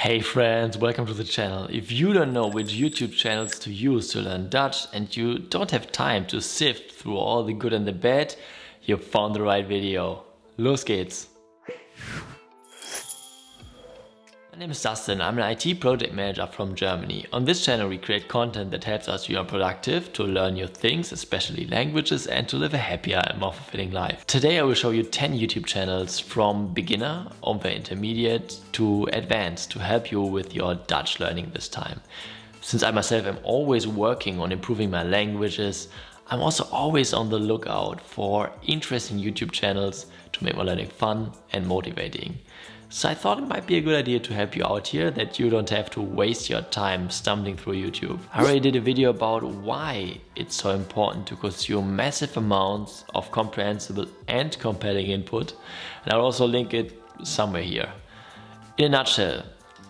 Hey friends, welcome to the channel. If you don't know which YouTube channels to use to learn Dutch and you don't have time to sift through all the good and the bad, you found the right video. Los geht's! My name is Dustin, I'm an IT project manager from Germany. On this channel we create content that helps us to be more productive, to learn new things, especially languages, and to live a happier and more fulfilling life. Today I will show you 10 YouTube channels from beginner over intermediate to advanced to help you with your Dutch learning this time. Since I myself am always working on improving my languages, I'm also always on the lookout for interesting YouTube channels to make my learning fun and motivating. So I thought it might be a good idea to help you out here, that you don't have to waste your time stumbling through YouTube. I already did a video about why it's so important to consume massive amounts of comprehensible and compelling input, and I'll also link it somewhere here. In a nutshell,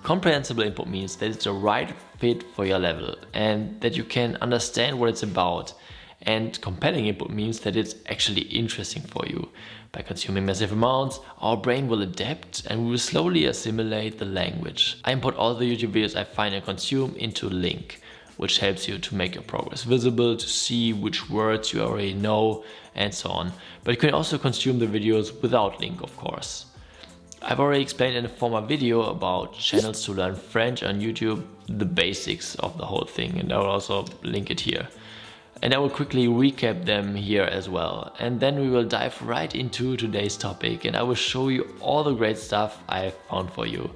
comprehensible input means that it's the right fit for your level and that you can understand what it's about. And compelling input means that it's actually interesting for you. By consuming massive amounts, our brain will adapt and we will slowly assimilate the language. I import all the YouTube videos I find and consume into LingQ, which helps you to make your progress visible, to see which words you already know, and so on. But you can also consume the videos without LingQ, of course. I've already explained in a former video about channels to learn French on YouTube, the basics of the whole thing, and I will also link it here. And I will quickly recap them here as well. And then we will dive right into today's topic and I will show you all the great stuff I found for you.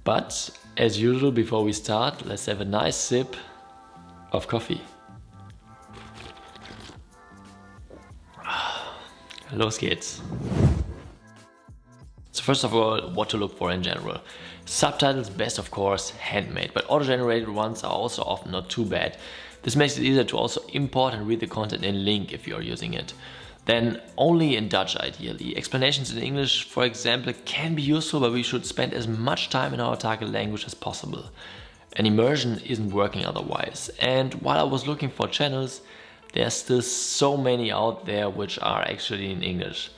But as usual, before we start, let's have a nice sip of coffee. Los geht's. So first of all, what to look for in general. Subtitles best, of course, handmade, but auto-generated ones are also often not too bad. This makes it easier to also import and read the content in LingQ if you're using it. Then only in Dutch ideally. Explanations in English, for example, can be useful, but we should spend as much time in our target language as possible. An immersion isn't working otherwise. And while I was looking for channels, there are still so many out there which are actually in English.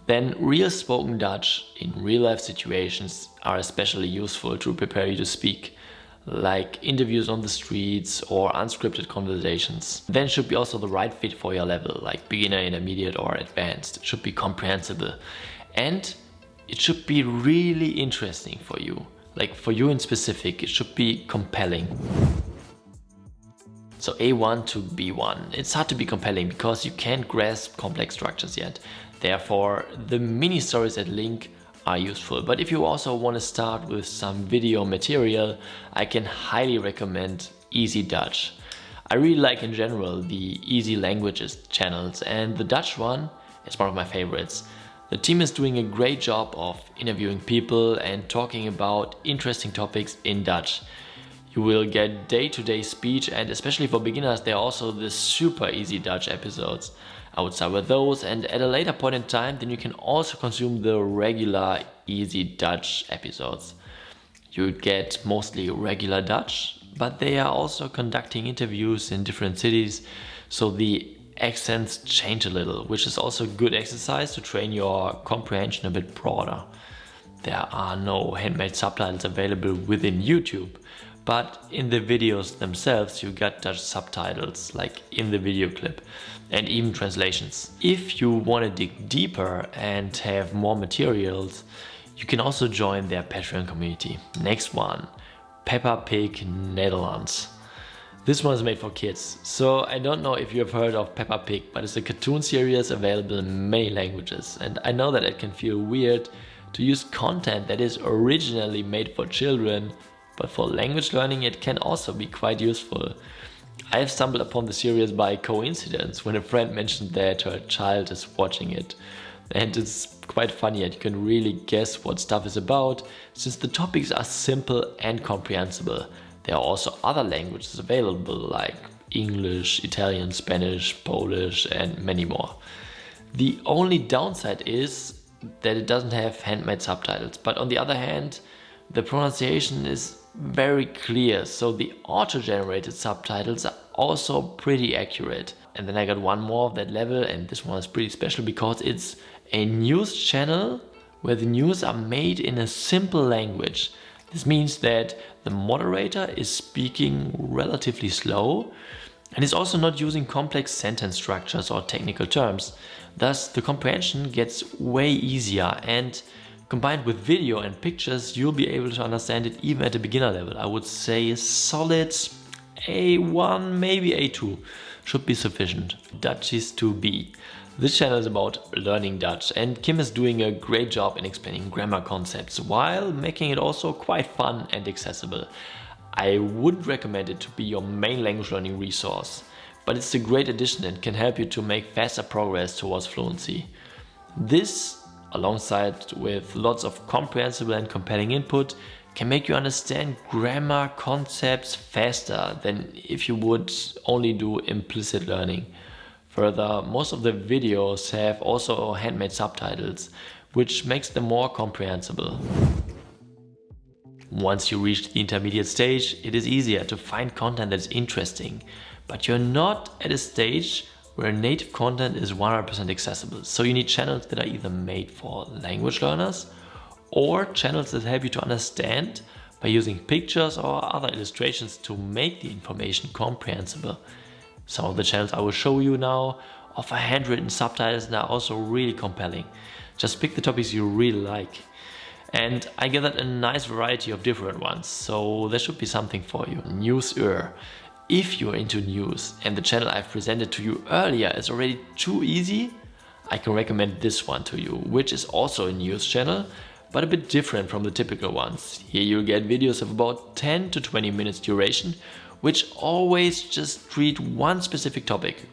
Then real spoken Dutch in real life situations are especially useful to prepare you to speak, like interviews on the streets or unscripted conversations. Then should be also the right fit for your level, like beginner, intermediate or advanced. It should be comprehensible and it should be really interesting for you. Like for you in specific, it should be compelling. So A1 to B1. It's hard to be compelling because you can't grasp complex structures yet. Therefore, the mini stories at LingQ are useful. But if you also want to start with some video material, I can highly recommend Easy Dutch. I really like in general the Easy Languages channels, and the Dutch one is one of my favorites. The team is doing a great job of interviewing people and talking about interesting topics in Dutch. You will get day-to-day speech, and especially for beginners, there are also the super easy Dutch episodes. I would start with those, and at a later point in time, then you can also consume the regular easy Dutch episodes. You get mostly regular Dutch, but they are also conducting interviews in different cities, so the accents change a little, which is also good exercise to train your comprehension a bit broader. There are no handmade subtitles available within YouTube, but in the videos themselves you got Dutch subtitles, like in the video clip, and even translations. If you want to dig deeper and have more materials, you can also join their Patreon community. Next one, Peppa Pig Nederlands. This one is made for kids, so I don't know if you have heard of Peppa Pig, but it's a cartoon series available in many languages, and I know that it can feel weird to use content that is originally made for children, but for language learning it can also be quite useful. I have stumbled upon the series by coincidence when a friend mentioned that her child is watching it. And it's quite funny and you can really guess what stuff is about, since the topics are simple and comprehensible. There are also other languages available like English, Italian, Spanish, Polish and many more. The only downside is that it doesn't have handmade subtitles, but on the other hand, the pronunciation is very clear, so the auto-generated subtitles are also pretty accurate. And then I got one more of that level, and this one is pretty special because it's a news channel where the news are made in a simple language. This means that the moderator is speaking relatively slow and is also not using complex sentence structures or technical terms. Thus, the comprehension gets way easier, and combined with video and pictures, you'll be able to understand it even at a beginner level. I would say a solid A1, maybe A2 should be sufficient. Dutchies to be. This channel is about learning Dutch, and Kim is doing a great job in explaining grammar concepts while making it also quite fun and accessible. I wouldn't recommend it to be your main language learning resource, but it's a great addition and can help you to make faster progress towards fluency. This, alongside with lots of comprehensible and compelling input, can make you understand grammar concepts faster than if you would only do implicit learning. Further, most of the videos have also handmade subtitles, which makes them more comprehensible. Once you reach the intermediate stage, it is easier to find content that is interesting, but you're not at a stage where native content is 100% accessible. So you need channels that are either made for language learners or channels that help you to understand by using pictures or other illustrations to make the information comprehensible. Some of the channels I will show you now offer handwritten subtitles and are also really compelling. Just pick the topics you really like. And I gathered a nice variety of different ones, so there should be something for you. Nieuwsuur. If you're into news and the channel I've presented to you earlier is already too easy, I can recommend this one to you, which is also a news channel, but a bit different from the typical ones. Here you'll get videos of about 10 to 20 minutes duration, which always just treat one specific topic.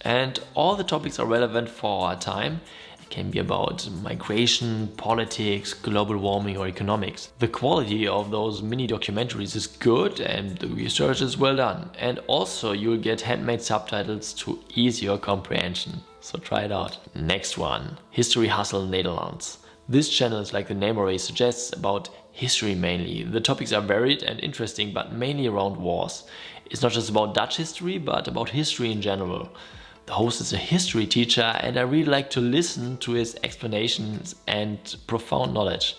And all the topics are relevant for our time. It can be about migration, politics, global warming or economics. The quality of those mini documentaries is good and the research is well done. And also you'll get handmade subtitles to ease your comprehension. So try it out. Next one, History Hustle Nederlands. This channel is, like the name already suggests, about history mainly. The topics are varied and interesting, but mainly around wars. It's not just about Dutch history, but about history in general. The host is a history teacher and I really like to listen to his explanations and profound knowledge.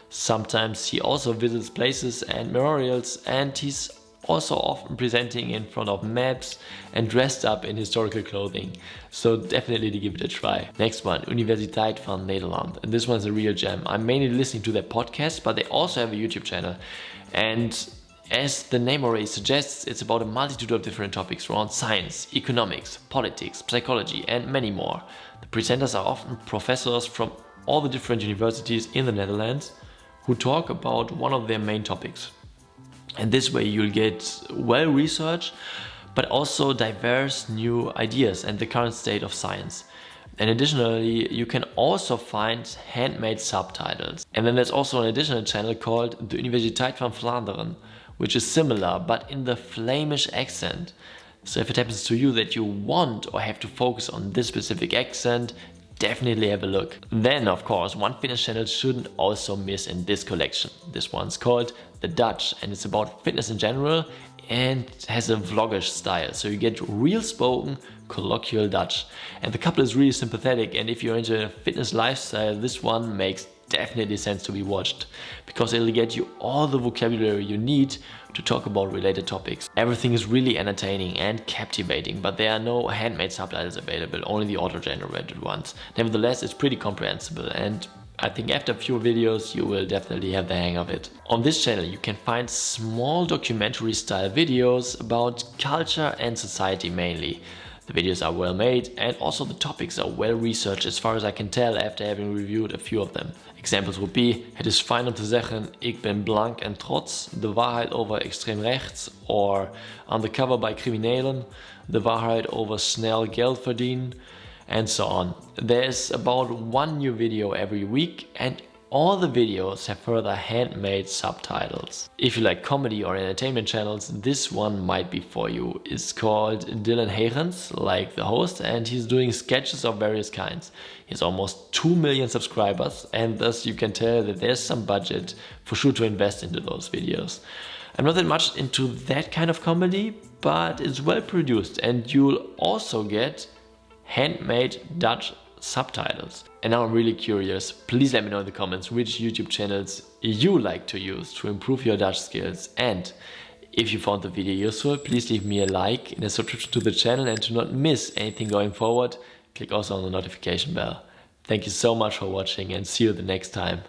Sometimes he also visits places and memorials, and he's also often presenting in front of maps and dressed up in historical clothing. So definitely to give it a try. Next one, Universiteit van Nederland. And this one's a real gem. I'm mainly listening to their podcast, but they also have a YouTube channel. And as the name already suggests, it's about a multitude of different topics around science, economics, politics, psychology, and many more. The presenters are often professors from all the different universities in the Netherlands who talk about one of their main topics. And this way you'll get well-researched, but also diverse new ideas and the current state of science. And additionally, you can also find handmade subtitles. And then there's also an additional channel called the Universiteit van Vlaanderen, which is similar, but in the Flemish accent. So if it happens to you that you want or have to focus on this specific accent, definitely have a look. Then, of course, one Finnish channel shouldn't also miss in this collection. This one's called The Dutch, and it's about fitness in general and has a vlogish style. So you get real spoken, colloquial Dutch. And the couple is really sympathetic, and if you're into a fitness lifestyle, this one makes definitely sense to be watched, because it'll get you all the vocabulary you need to talk about related topics. Everything is really entertaining and captivating, but there are no handmade subtitles available, only the auto-generated ones. Nevertheless, it's pretty comprehensible, and I think after a few videos you will definitely have the hang of it. On this channel you can find small documentary style videos about culture and society mainly. The videos are well made and also the topics are well researched as far as I can tell after having reviewed a few of them. Examples would be: het is fijn om te zeggen ik ben blank en trots, de waarheid over extreem rechts, or undercover by criminelen, de waarheid over snel geld verdienen, and so on. There's about one new video every week and all the videos have further handmade subtitles. If you like comedy or entertainment channels, this one might be for you. It's called Haegens, like the host, and he's doing sketches of various kinds. He has almost 2 million subscribers, and thus you can tell that there's some budget for sure to invest into those videos. I'm not that much into that kind of comedy, but it's well produced, and you'll also get handmade Dutch subtitles. And now I'm really curious, please let me know in the comments which YouTube channels you like to use to improve your Dutch skills. And if you found the video useful, please leave me a like and a subscription to the channel, and to not miss anything going forward, click also on the notification bell. Thank you so much for watching, and see you the next time.